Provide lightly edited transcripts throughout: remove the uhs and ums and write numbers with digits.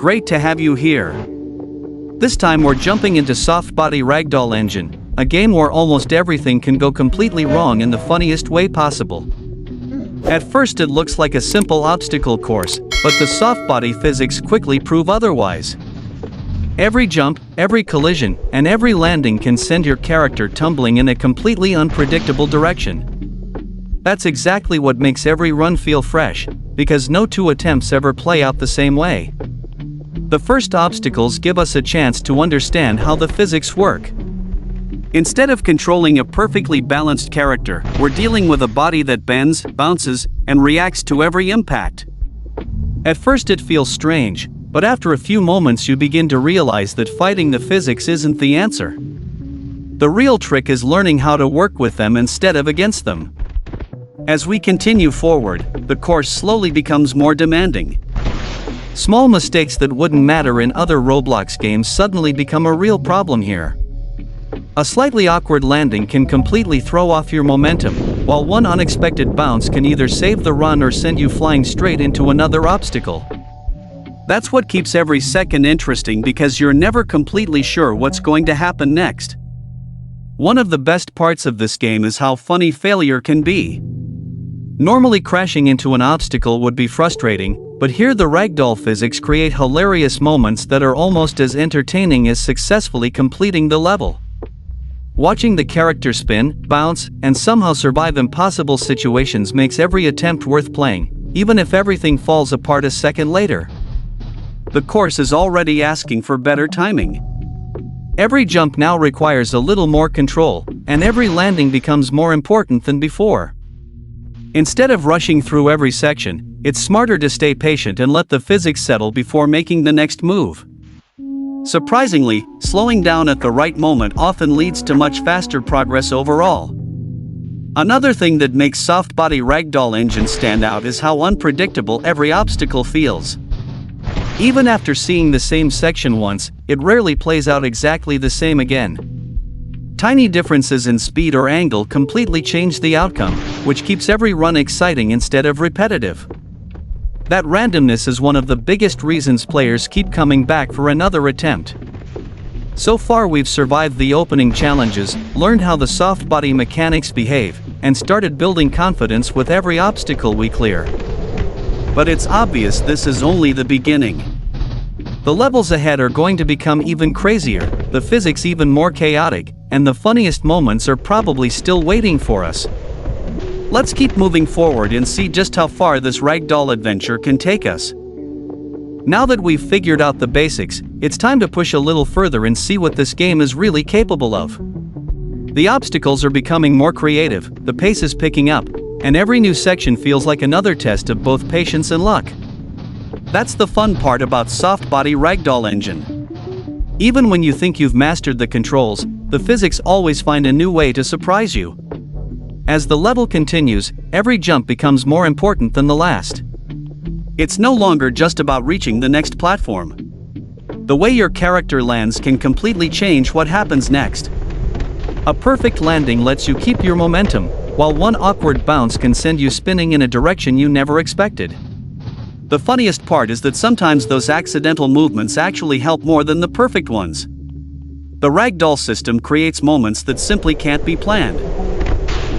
great to have you here. This time we're jumping into Softbody Ragdoll Engine, a game where almost everything can go completely wrong in the funniest way possible. At first it looks like a simple obstacle course, but the softbody physics quickly prove otherwise. Every jump, every collision, and every landing can send your character tumbling in a completely unpredictable direction. That's exactly what makes every run feel fresh, because no two attempts ever play out the same way. The first obstacles give us a chance to understand how the physics work. Instead of controlling a perfectly balanced character, we're dealing with a body that bends, bounces, and reacts to every impact. At first it feels strange, but after a few moments you begin to realize that fighting the physics isn't the answer. The real trick is learning how to work with them instead of against them. As we continue forward, the course slowly becomes more demanding. Small mistakes that wouldn't matter in other Roblox games suddenly become a real problem here. A slightly awkward landing can completely throw off your momentum, while one unexpected bounce can either save the run or send you flying straight into another obstacle. That's what keeps every second interesting, because you're never completely sure what's going to happen next. One of the best parts of this game is how funny failure can be. Normally crashing into an obstacle would be frustrating, but here the ragdoll physics create hilarious moments that are almost as entertaining as successfully completing the level. Watching the character spin, bounce, and somehow survive impossible situations makes every attempt worth playing, even if everything falls apart a second later. The course is already asking for better timing. Every jump now requires a little more control, and every landing becomes more important than before. Instead of rushing through every section, it's smarter to stay patient and let the physics settle before making the next move. Surprisingly, slowing down at the right moment often leads to much faster progress overall. Another thing that makes Softbody Ragdoll Engine stand out is how unpredictable every obstacle feels. Even after seeing the same section once, it rarely plays out exactly the same again. Tiny differences in speed or angle completely change the outcome, which keeps every run exciting instead of repetitive. That randomness is one of the biggest reasons players keep coming back for another attempt. So far we've survived the opening challenges, learned how the softbody mechanics behave, and started building confidence with every obstacle we clear. But it's obvious this is only the beginning. The levels ahead are going to become even crazier, the physics even more chaotic, and the funniest moments are probably still waiting for us. Let's keep moving forward and see just how far this ragdoll adventure can take us. Now that we've figured out the basics, it's time to push a little further and see what this game is really capable of. The obstacles are becoming more creative, the pace is picking up, and every new section feels like another test of both patience and luck. That's the fun part about Softbody Ragdoll Engine. Even when you think you've mastered the controls, the physics always find a new way to surprise you. As the level continues, every jump becomes more important than the last. It's no longer just about reaching the next platform. The way your character lands can completely change what happens next. A perfect landing lets you keep your momentum, while one awkward bounce can send you spinning in a direction you never expected. The funniest part is that sometimes those accidental movements actually help more than the perfect ones. The ragdoll system creates moments that simply can't be planned.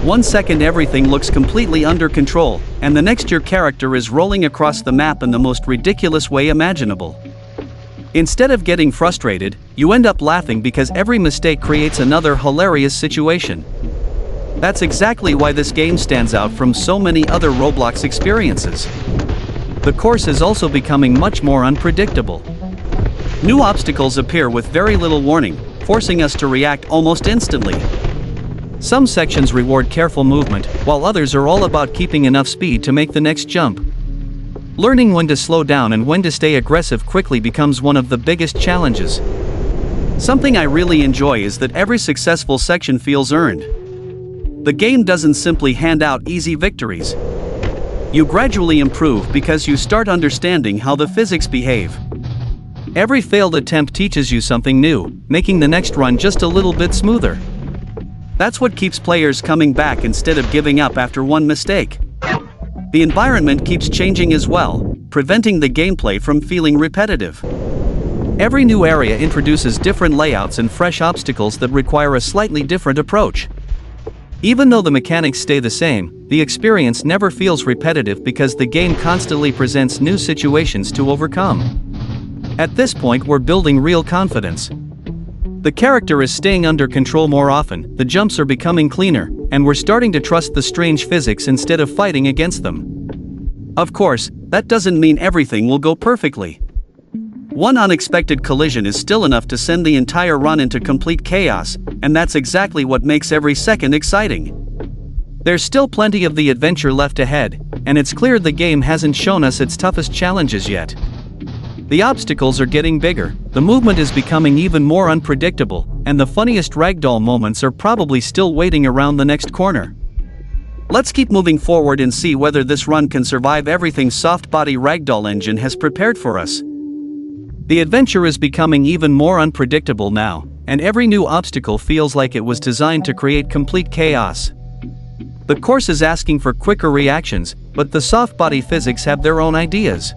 1 second everything looks completely under control, and the next your character is rolling across the map in the most ridiculous way imaginable. Instead of getting frustrated, you end up laughing because every mistake creates another hilarious situation. That's exactly why this game stands out from so many other Roblox experiences. The course is also becoming much more unpredictable. New obstacles appear with very little warning, forcing us to react almost instantly. Some sections reward careful movement, while others are all about keeping enough speed to make the next jump. Learning when to slow down and when to stay aggressive quickly becomes one of the biggest challenges. Something I really enjoy is that every successful section feels earned. The game doesn't simply hand out easy victories. You gradually improve because you start understanding how the physics behave. Every failed attempt teaches you something new, making the next run just a little bit smoother. That's what keeps players coming back instead of giving up after one mistake. The environment keeps changing as well, preventing the gameplay from feeling repetitive. Every new area introduces different layouts and fresh obstacles that require a slightly different approach. Even though the mechanics stay the same, the experience never feels repetitive because the game constantly presents new situations to overcome. At this point, we're building real confidence. The character is staying under control more often, the jumps are becoming cleaner, and we're starting to trust the strange physics instead of fighting against them. Of course, that doesn't mean everything will go perfectly. One unexpected collision is still enough to send the entire run into complete chaos, and that's exactly what makes every second exciting. There's still plenty of the adventure left ahead, and it's clear the game hasn't shown us its toughest challenges yet. The obstacles are getting bigger, the movement is becoming even more unpredictable, and the funniest ragdoll moments are probably still waiting around the next corner. Let's keep moving forward and see whether this run can survive everything Softbody Ragdoll Engine has prepared for us. The adventure is becoming even more unpredictable now, and every new obstacle feels like it was designed to create complete chaos. The course is asking for quicker reactions, but the Softbody physics have their own ideas.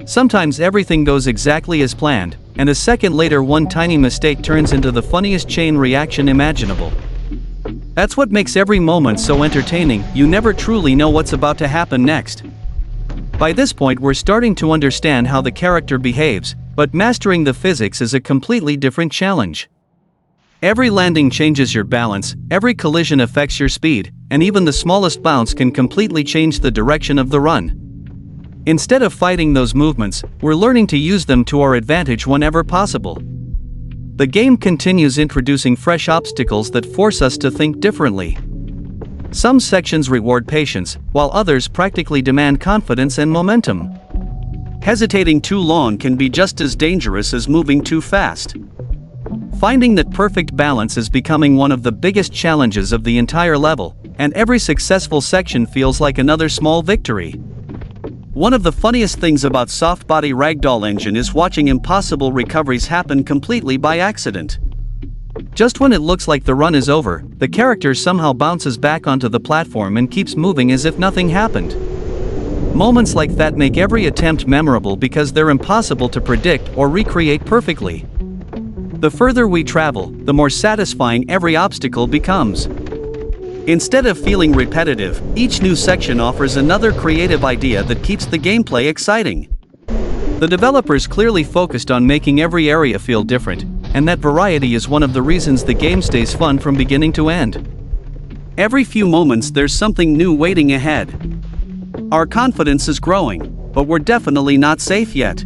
Sometimes everything goes exactly as planned, and a second later one tiny mistake turns into the funniest chain reaction imaginable. That's what makes every moment so entertaining, you never truly know what's about to happen next. By this point we're starting to understand how the character behaves, but mastering the physics is a completely different challenge. Every landing changes your balance, every collision affects your speed, and even the smallest bounce can completely change the direction of the run. Instead of fighting those movements, we're learning to use them to our advantage whenever possible. The game continues introducing fresh obstacles that force us to think differently. Some sections reward patience, while others practically demand confidence and momentum. Hesitating too long can be just as dangerous as moving too fast. Finding that perfect balance is becoming one of the biggest challenges of the entire level, and every successful section feels like another small victory. One of the funniest things about Softbody Ragdoll Engine is watching impossible recoveries happen completely by accident. Just when it looks like the run is over, the character somehow bounces back onto the platform and keeps moving as if nothing happened. Moments like that make every attempt memorable because they're impossible to predict or recreate perfectly. The further we travel, the more satisfying every obstacle becomes. Instead of feeling repetitive, each new section offers another creative idea that keeps the gameplay exciting. The developers clearly focused on making every area feel different, and that variety is one of the reasons the game stays fun from beginning to end. Every few moments there's something new waiting ahead. Our confidence is growing, but we're definitely not safe yet.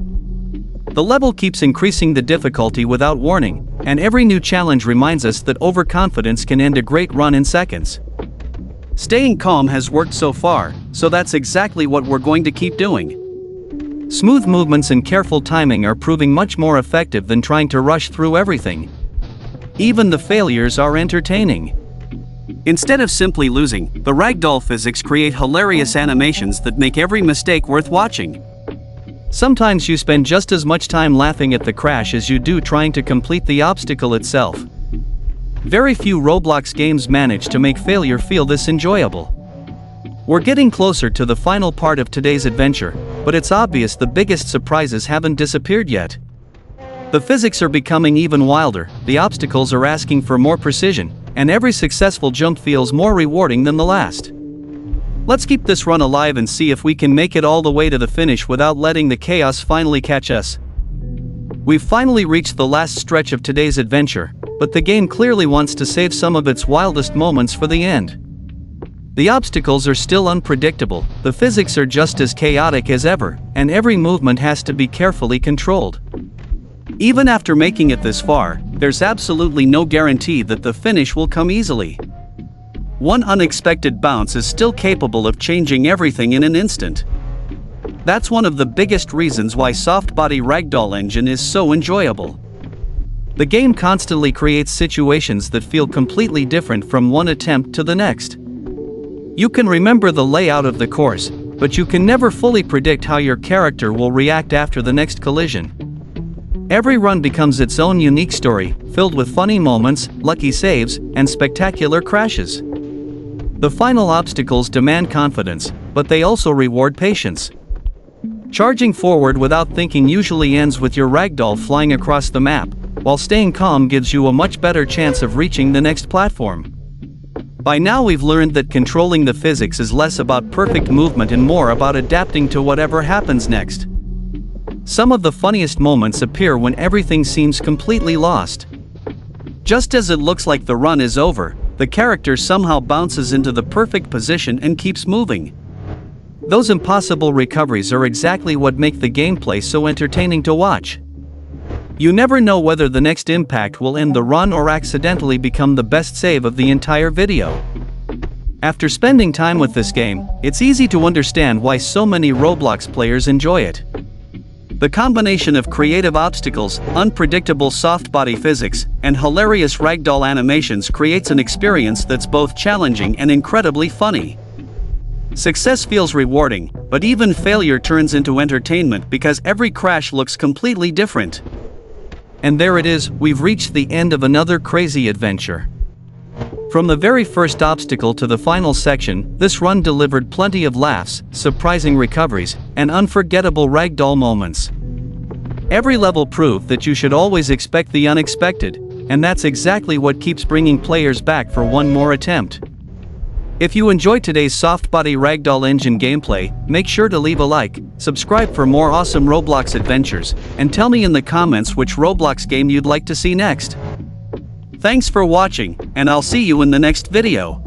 The level keeps increasing the difficulty without warning, and every new challenge reminds us that overconfidence can end a great run in seconds. Staying calm has worked so far, so that's exactly what we're going to keep doing. Smooth movements and careful timing are proving much more effective than trying to rush through everything. Even the failures are entertaining. Instead of simply losing, the ragdoll physics create hilarious animations that make every mistake worth watching. Sometimes you spend just as much time laughing at the crash as you do trying to complete the obstacle itself. Very few Roblox games manage to make failure feel this enjoyable. We're getting closer to the final part of today's adventure, but it's obvious the biggest surprises haven't disappeared yet. The physics are becoming even wilder, the obstacles are asking for more precision, and every successful jump feels more rewarding than the last. Let's keep this run alive and see if we can make it all the way to the finish without letting the chaos finally catch us. We've finally reached the last stretch of today's adventure, but the game clearly wants to save some of its wildest moments for the end. The obstacles are still unpredictable, the physics are just as chaotic as ever, and every movement has to be carefully controlled. Even after making it this far, there's absolutely no guarantee that the finish will come easily. One unexpected bounce is still capable of changing everything in an instant. That's one of the biggest reasons why Softbody Ragdoll Engine is so enjoyable. The game constantly creates situations that feel completely different from one attempt to the next. You can remember the layout of the course, but you can never fully predict how your character will react after the next collision. Every run becomes its own unique story, filled with funny moments, lucky saves, and spectacular crashes. The final obstacles demand confidence, but they also reward patience. Charging forward without thinking usually ends with your ragdoll flying across the map, while staying calm gives you a much better chance of reaching the next platform. By now we've learned that controlling the physics is less about perfect movement and more about adapting to whatever happens next. Some of the funniest moments appear when everything seems completely lost. Just as it looks like the run is over, the character somehow bounces into the perfect position and keeps moving. Those impossible recoveries are exactly what make the gameplay so entertaining to watch. You never know whether the next impact will end the run or accidentally become the best save of the entire video. After spending time with this game, it's easy to understand why so many Roblox players enjoy it. The combination of creative obstacles, unpredictable soft body physics, and hilarious ragdoll animations creates an experience that's both challenging and incredibly funny. Success feels rewarding, but even failure turns into entertainment because every crash looks completely different. And there it is, we've reached the end of another crazy adventure. From the very first obstacle to the final section, this run delivered plenty of laughs, surprising recoveries, and unforgettable ragdoll moments. Every level proved that you should always expect the unexpected, and that's exactly what keeps bringing players back for one more attempt. If you enjoyed today's Softbody Ragdoll Engine gameplay, make sure to leave a like, subscribe for more awesome Roblox adventures, and tell me in the comments which Roblox game you'd like to see next. Thanks for watching, and I'll see you in the next video.